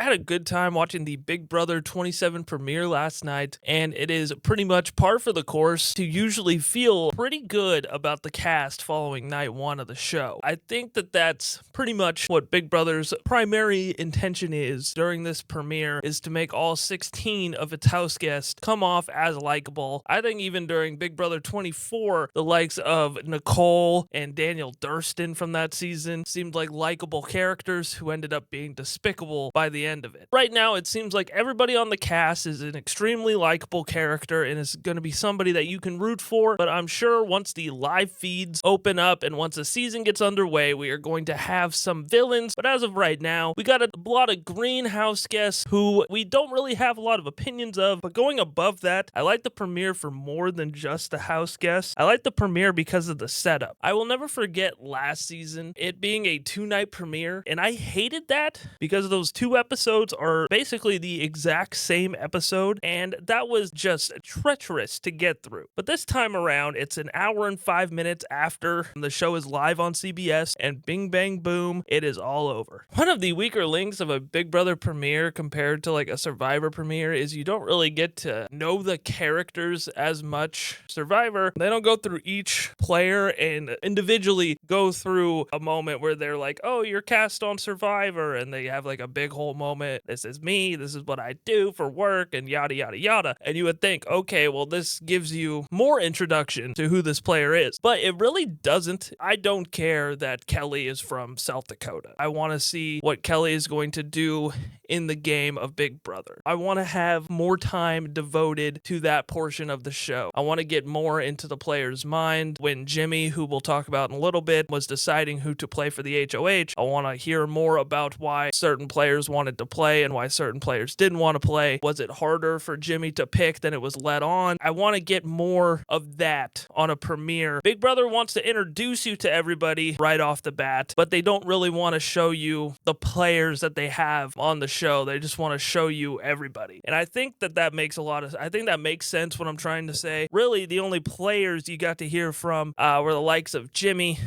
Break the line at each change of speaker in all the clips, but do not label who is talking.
had a good time watching the Big Brother 27 premiere last night, and it is pretty much par for the course to usually feel pretty good about the cast following night one of the show. I think that that's pretty much what Big Brother's primary intention is during this premiere, is to make all 16 of its house guests come off as likable. I think even during Big Brother 24, the likes of Nicole and Daniel Durston from that season seemed like likable characters who ended up being despicable by the end of it. Right now, it seems like everybody on the cast is an extremely likable character and is going to be somebody that you can root for, but I'm sure once the live feeds open up and once the season gets underway, we are going to have some villains. But as of right now, we got a lot of greenhouse guests who we don't really have a lot of opinions of, but going above that, I like the premiere for more than just the house guests. I like the premiere because of the setup. I will never forget last season, it being a 2-night premiere, and I hated that because those 2 episodes are basically the exact same episode, and that was just treacherous to get through. But this time around, it's an hour and 5 minutes after the show is live on CBS, and bing bang boom, it is all over. One of the weaker links of a Big Brother premiere compared to like a Survivor premiere is you don't really get to know the characters as much. Survivor, they don't go through each player and individually go through a moment where they're like, oh, you're cast on Survivor, and they have like a big whole moment. This is me, this is what I do for work, and yada yada yada. And you would think, okay, well, this gives you more introduction to who this player is, but it really doesn't. I don't care that Kelly is from South Dakota. I want to see what Kelly is going to do in the game of Big Brother. I want to have more time devoted to that portion of the show. I want to get more into the player's mind. When Jimmy, who we'll talk about in a little bit, was deciding who to play for the HOH, I want to hear more about why certain players wanted to play and why certain players didn't want to play. Was it harder for Jimmy to pick than it was let on? I want to get more of that on a premiere. Big Brother wants to introduce you to everybody right off the bat, but they don't really want to show you the players that they have on the show. They just want to show you everybody. And I think that makes I think that makes sense what I'm trying to say. Really, the only players you got to hear from were the likes of Jimmy,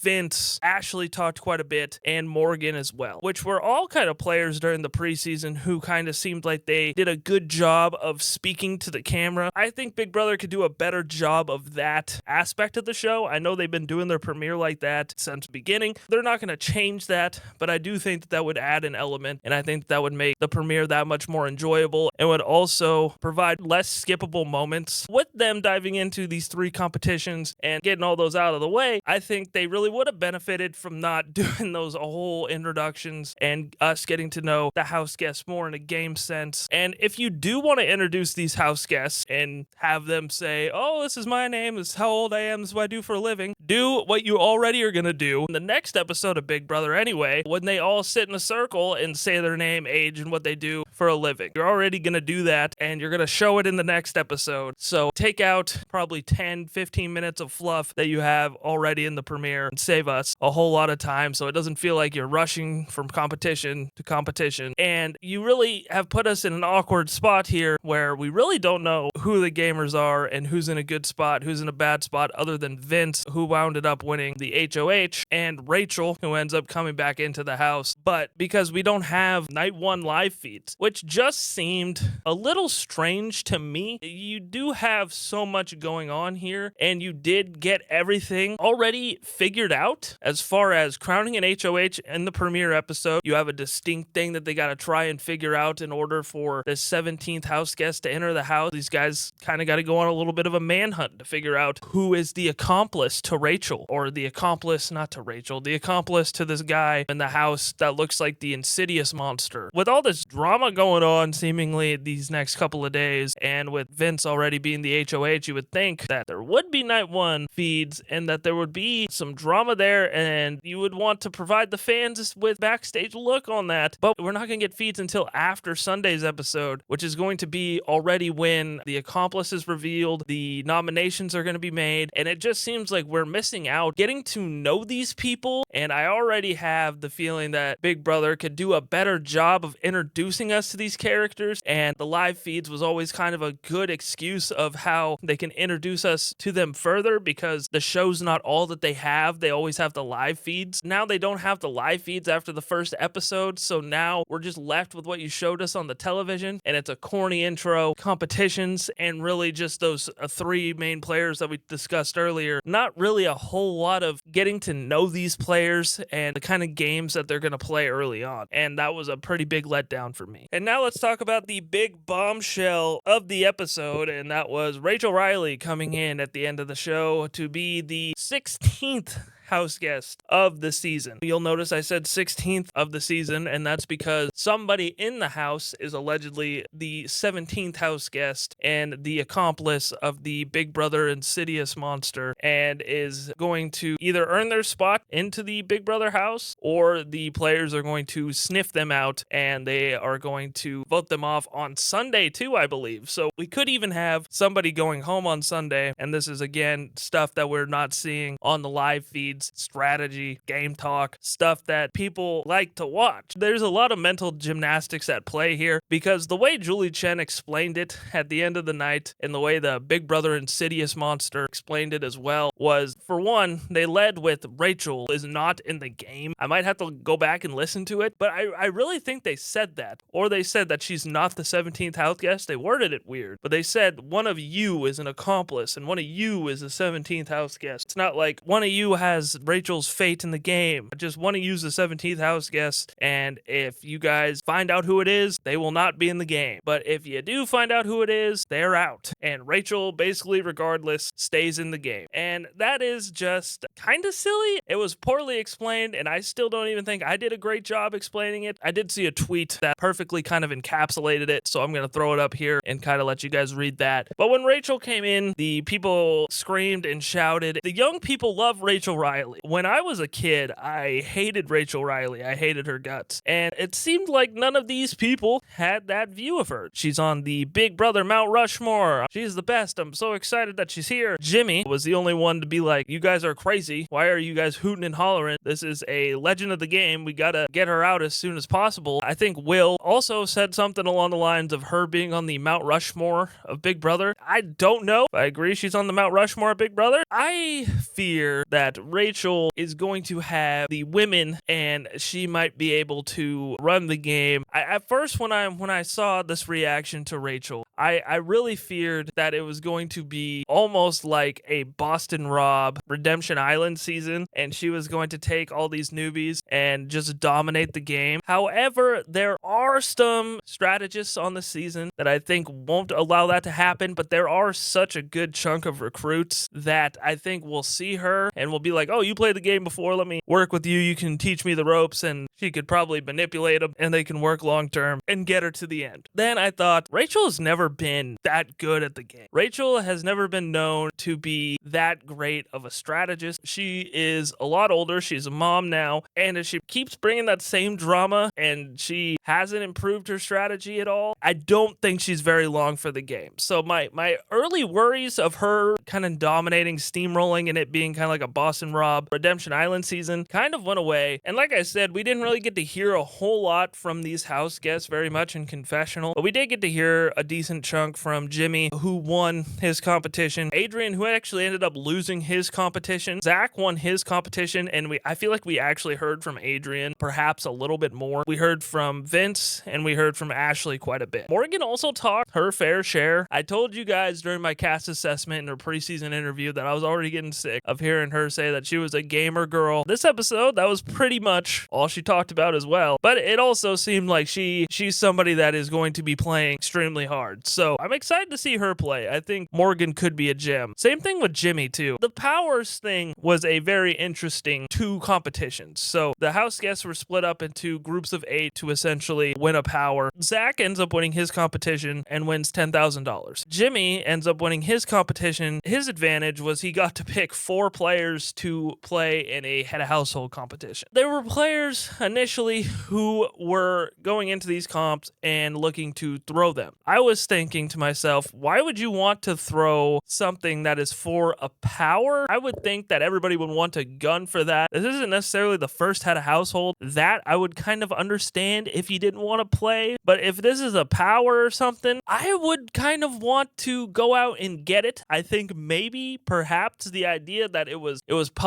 Vince, Ashley talked quite a bit, and Morgan as well, which were all kind of players during the preseason who kind of seemed like they did a good job of speaking to the camera. I think Big Brother could do a better job of that aspect of the show. I know they've been doing their premiere like that since the beginning. They're not going to change that, but I do think that would add an element, and I think that would make the premiere that much more enjoyable and would also provide less skippable moments. With them diving into these 3 competitions and getting all those out of the way, I think they really would have benefited from not doing those whole introductions and us getting to know the house guests more in a game sense. And if you do want to introduce these house guests and have them say, oh, this is my name, this is how old I am, this is what I do for a living, do what you already are going to do in the next episode of Big Brother anyway, when they all sit in a circle and say their name, age, and what they do for a living. You're already going to do that, and you're going to show it in the next episode. So take out probably 10, 15 minutes of fluff that you have already in the premiere and save us a whole lot of time so it doesn't feel like you're rushing from competition to competition. And you really have put us in an awkward spot here where we really don't know who the gamers are and who's in a good spot, who's in a bad spot, other than Vince, who wound up winning the HOH, and Rachel, who ends up coming back into the house. But because we don't have night 1 live feeds, which just seemed a little strange to me. You do have so much going on here, and you did get everything already figured out as far as crowning an HOH in the premiere episode. You have a distinct thing that they got to try and figure out in order for the 17th house guest to enter the house. These guys kind of got to go on a little bit of a manhunt to figure out who is the accomplice to Rachel, or the accomplice, not to Rachel, the accomplice to this guy in the house that looks like the Insidious monster. With all this drama going on seemingly these next couple of days, and with Vince already being the HOH, you would think that there would be night 1 feeds and that there would be some drama there, and you would want to provide the fans with backstage look on that. But we're not going to get feeds until after Sunday's episode, which is going to be already when the accomplice is revealed, the nominations are going to be made, and it just seems like we're missing out getting to know these people. And I already have the feeling that Big Brother could do a better job of introducing us to these characters, and the live feeds was always kind of a good excuse of how they can introduce us to them further, because the show's not all that they have. They always have the live feeds. Now they don't have the live feeds after the first episode, so now now we're just left with what you showed us on the television, and it's a corny intro, competitions, and really just those three main players that we discussed earlier. Not really a whole lot of getting to know these players and the kind of games that they're going to play early on, and that was a pretty big letdown for me. And now let's talk about the big bombshell of the episode, and that was Rachel Reilly coming in at the end of the show to be the 16th house guest of the season. You'll notice I said 16th of the season, and that's because somebody in the house is allegedly the 17th house guest and the accomplice of the Big Brother insidious monster, and is going to either earn their spot into the Big Brother house, or the players are going to sniff them out and they are going to vote them off on Sunday too, I believe. So we could even have somebody going home on Sunday, and this is again stuff that we're not seeing on the live feeds, strategy, game talk, stuff that people like to watch. There's a lot of mental gymnastics at play here, because the way Julie Chen explained it at the end of the night, and the way the Big Brother insidious monster explained it as well, was, for one, they led with Rachel is not in the game. I might have to go back and listen to it, but I really think they said that, or they said that she's not the 17th house guest. They worded it weird, but they said one of you is an accomplice and one of you is the 17th house guest. It's not like one of you has Rachel's fate in the game. I just want to use the 17th house guest, and if you guys find out who it is, they will not be in the game. But if you do find out who it is, they're out. And Rachel, basically regardless, stays in the game. And that is just kind of silly. It was poorly explained, and I still don't even think I did a great job explaining it. I did see a tweet that perfectly kind of encapsulated it, so I'm going to throw it up here and kind of let you guys read that. But when Rachel came in, the people screamed and shouted. The young people love Rachel Reilly. When I was a kid, I hated Rachel Reilly. I hated her guts. And it seemed like none of these people had that view of her. She's on the Big Brother Mount Rushmore. She's the best. I'm so excited that she's here. Jimmy was the only one to be like, you guys are crazy. Why are you guys hooting and hollering? This is a legend of the game. We gotta get her out as soon as possible. I think Will also said something along the lines of her being on the Mount Rushmore of Big Brother. I don't know. I agree she's on the Mount Rushmore of Big Brother. I fear that Rachel is going to have the women, and she might be able to run the game. At first, when I saw this reaction to Rachel, I really feared that it was going to be almost like a Boston Rob Redemption Island season, and she was going to take all these newbies and just dominate the game. However, there are some strategists on the season that I think won't allow that to happen, but there are such a good chunk of recruits that I think will see her and will be like, oh, you played the game before, let me work with you, you can teach me the ropes, and she could probably manipulate them and they can work long term and get her to the end. Then I thought, Rachel has never been that good at the game. Rachel has never been known to be that great of a strategist. She is a lot older, she's a mom now, and if she keeps bringing that same drama and she hasn't improved her strategy at all, I don't think she's very long for the game. So my early worries of her kind of dominating, steamrolling, and it being kind of like a Boston Rob Redemption Island season kind of went away. And like I said, we didn't really get to hear a whole lot from these house guests very much in confessional, but we did get to hear a decent chunk from Jimmy, who won his competition, Adrian, who actually ended up losing his competition, Zach won his competition, and I feel like we actually heard from Adrian perhaps a little bit more. We heard from Vince and we heard from Ashley quite a bit. Morgan also talked her fair share. I told you guys during my cast assessment in her preseason interview that I was already getting sick of hearing her say that she was a gamer girl. This episode, that was pretty much all she talked about as well. But it also seemed like she's somebody that is going to be playing extremely hard. So I'm excited to see her play. I think Morgan could be a gem. Same thing with Jimmy too. The powers thing was a very interesting two competitions. So the house guests were split up into groups of 8 to essentially win a power. Zach ends up winning his competition and wins $10,000. Jimmy ends up winning his competition. His advantage was he got to pick 4 players to play in a head of household competition. There were players initially who were going into these comps and looking to throw them. I was thinking to myself, why would you want to throw something that is for a power? I would think that everybody would want a gun for that. This isn't necessarily the first head of household. That I would kind of understand if you didn't want to play. But if this is a power or something, I would kind of want to go out and get it. I think maybe perhaps the idea that it was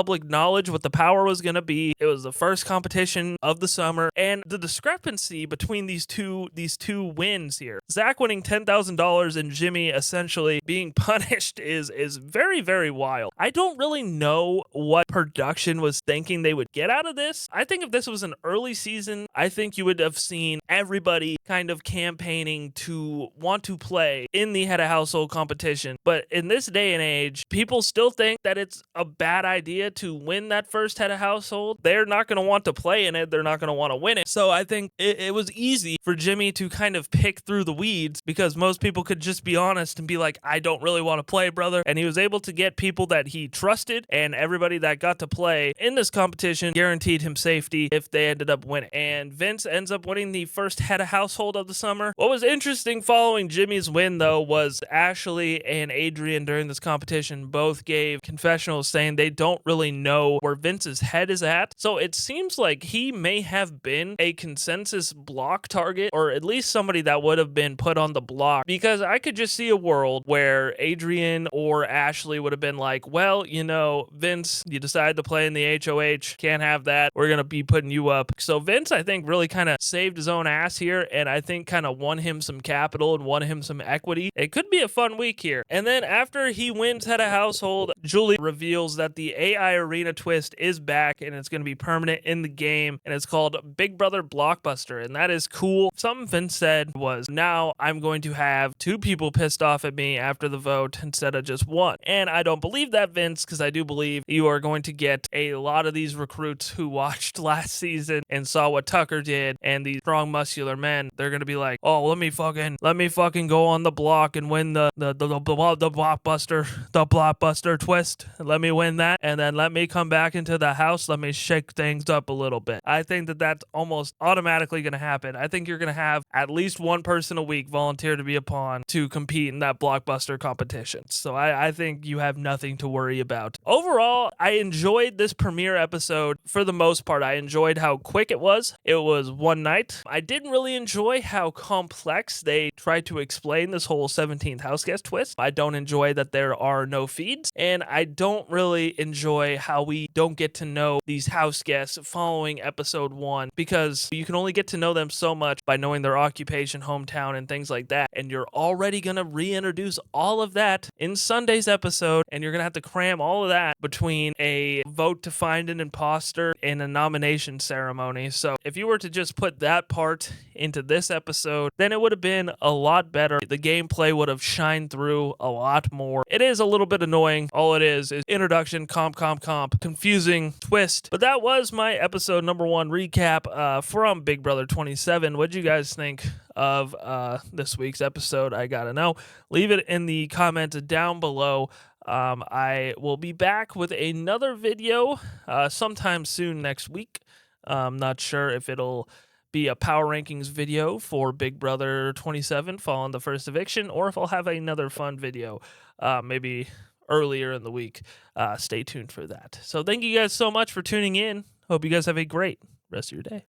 public knowledge what the power was going to be. It was the first competition of the summer, and the discrepancy between these two wins here, Zach winning $10,000 and Jimmy essentially being punished, is very, very wild. I don't really know what production was thinking they would get out of this. I think if this was an early season, I think you would have seen everybody kind of campaigning to want to play in the head of household competition. But in this day and age, people still think that it's a bad idea to win that first head of household. They're not going to want to play in it. They're not going to want to win it. So I think it was easy for Jimmy to kind of pick through the weeds, because most people could just be honest and be like, I don't really want to play, brother. And he was able to get people that he trusted, and everybody that got to play in this competition guaranteed him safety if they ended up winning. And Vince ends up winning the first head of household of the summer. What was interesting following Jimmy's win, though, was Ashley and Adrian during this competition both gave confessionals saying they don't really know where Vince's head is at. So it seems like he may have been a consensus block target, or at least somebody that would have been put on the block, because I could just see a world where Adrian or Ashley would have been like, well, you know, Vince, you decided to play in the HOH, can't have that, we're going to be putting you up. So Vince, I think, really kind of saved his own ass here, and I think kind of won him some capital and won him some equity. It could be a fun week here. And then after he wins head of household, Julie reveals that the AI Arena twist is back, and it's going to be permanent in the game, and it's called Big Brother Blockbuster, and that is cool. Something Vince said was, now I'm going to have two people pissed off at me after the vote instead of just one. And I don't believe that, Vince, because I do believe you are going to get a lot of these recruits who watched last season and saw what Tucker did, and these strong muscular men, they're going to be like, oh, let me fucking go on the block and win the blockbuster twist. Let me win that, and then let me come back into the house. Let me shake things up a little bit. I think that that's almost automatically going to happen. I think you're going to have at least one person a week volunteer to be a pawn to compete in that blockbuster competition. So I think you have nothing to worry about. Overall, I enjoyed this premiere episode for the most part. I enjoyed how quick it was. It was one night. I didn't really enjoy how complex they tried to explain this whole 17th houseguest twist. I don't enjoy that there are no feeds, and I don't really enjoy how we don't get to know these house guests following episode 1, because you can only get to know them so much by knowing their occupation, hometown, and things like that, and you're already going to reintroduce all of that in Sunday's episode, and you're going to have to cram all of that between a vote to find an imposter and a nomination ceremony. So if you were to just put that part into this episode, then it would have been a lot better. The gameplay would have shined through a lot more. It is a little bit annoying. All it is introduction, comp, confusing twist. But that was my episode number 1 recap from Big Brother 27. What'd you guys think of this week's episode? I gotta know. Leave it in the comments down below. I will be back with another video sometime soon next week. I'm not sure if it'll be a power rankings video for Big Brother 27 following the first eviction, or if I'll have another fun video maybe earlier in the week. Stay tuned for that. So thank you guys so much for tuning in. Hope you guys have a great rest of your day.